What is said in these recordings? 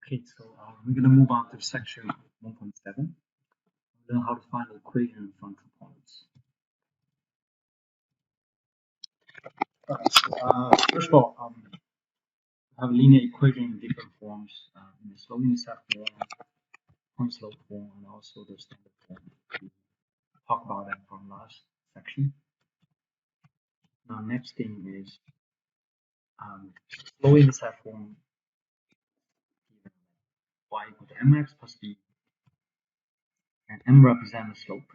Okay, so we're going to move on to section 1.7. Learn how to find the equation from 2 points. First of all, we have a linear equation in different forms, in the slope-intercept form, point-slope form, and also the standard form. We talked about that from last section. Now, next thing is slope-intercept form. Y equal to mx plus b, and m represent the slope,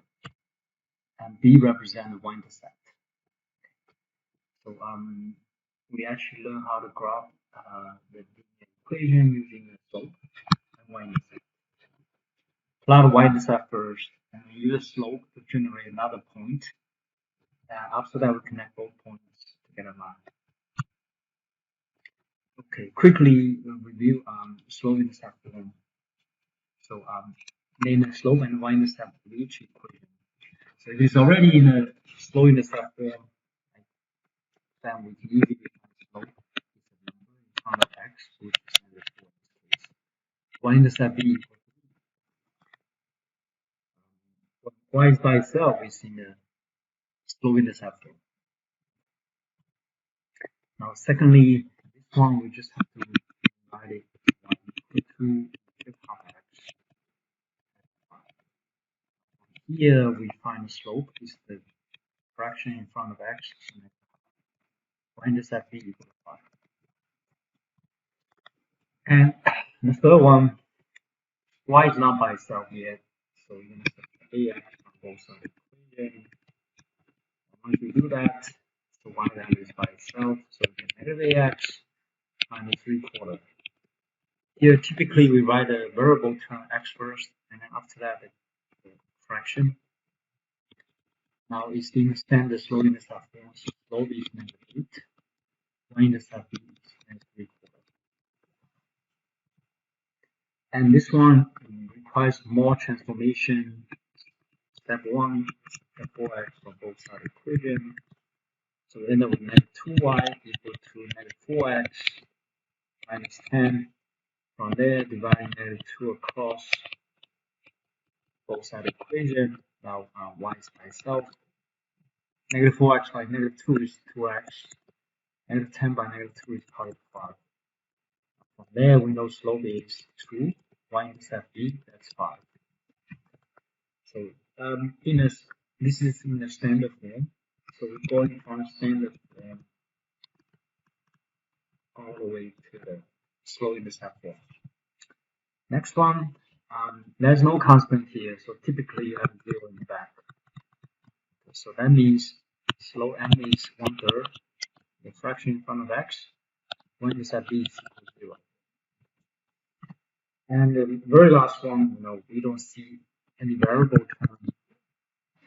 and b represent the y-intercept. So we actually learn how to graph the equation using the slope and y-intercept. Plot y-intercept first, and we use slope to generate another point. And after that, we connect both points to get a line. Okay, quickly review slope-intercept form. So name the slope and y-intercept of each equation. So it is already in a slope-intercept form. Then we can easily find slope is a number in front of x, which is negative 4 in this case. Y-intercept b equals to y is by itself is in the slope-intercept form. Now, secondly, this one we just have to divide it by 2 half x. Here we find the slope is the fraction in front of x. Y-intercept b equals to 5. And the third one, y is not by itself yet, so we're going to set ax on both sides of the equation. Once we do that, so y value is by itself, so we get negative ax minus 3/4. Here, typically we write a variable term x first, and then after that the fraction. Now it's in the standard slope-intercept form, so slope is negative 8, y-intercept is negative 3/4. And this one requires more transformation. Step 1, step 4x for both sides of the equation. So we end up with negative 2y equal to negative 4x minus 10. From there, dividing negative 2 across both sides of the equation. Now y is by itself. Negative 4x by negative 2 is 2x. Negative 10 by negative 2 is part of 5. From there, we know slope is 2. Y-intercept b, that's 5. So this is in the standard form. So we're going from standard form all the way to the slope-intercept form. Next one, there's no constant here, so typically you have 0 in the back. So that means slope m is 1/3, the fraction in front of x, y-intercept b is equal to 0. And the very last one, we don't see any variable term.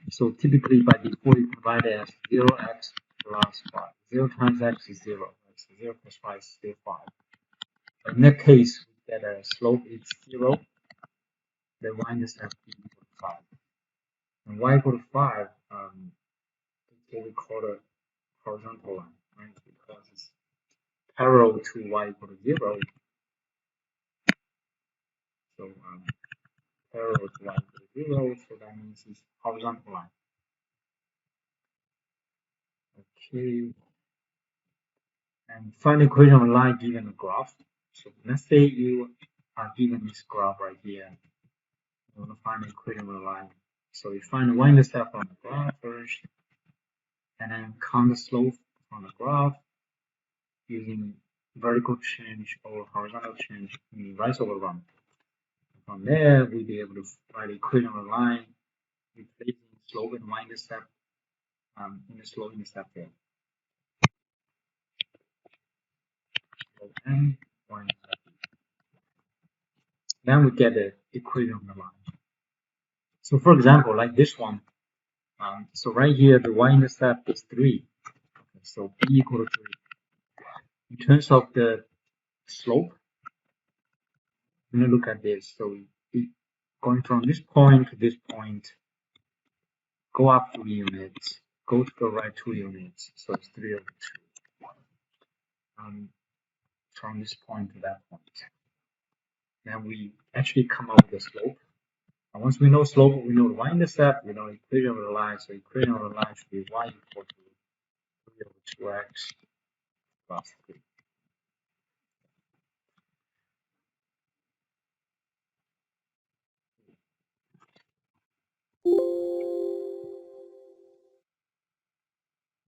So typically by default you can write it as 0x plus 5. 0 times x is 0. So 0 plus 5 is still 5. But in that case, we get a slope is 0. The y-intercept b equal to 5. And y equal to 5, it's what we call a horizontal line, right? Because it's parallel to y equal to 0. So parallel to y equal to 0, so that means it's horizontal line. Okay. And find the equation of a line given a graph. So let's say you are given this graph right here. You want to find the equation of a line. So you find the y-intercept from the graph first, and then count the slope from the graph using vertical change or horizontal change in rise over run. From there, we'll be able to write the equation of a line replacing slope and y-intercept in the slope-intercept form. And y-intercept. Then we get the equation of the line. So for example, like this one, so right here the y-intercept is 3. Okay, so b equal to 3. In terms of the slope, we're going to look at this. So going from this point to this point, go up 2 units, go to the right 2 units. So it's 3 over 2. From this point to that point. then we actually come up with the slope. And once we know slope, we know the y-intercept, we know the equation of the line. So equation of the line should be y equal to 3 over 2x plus 3.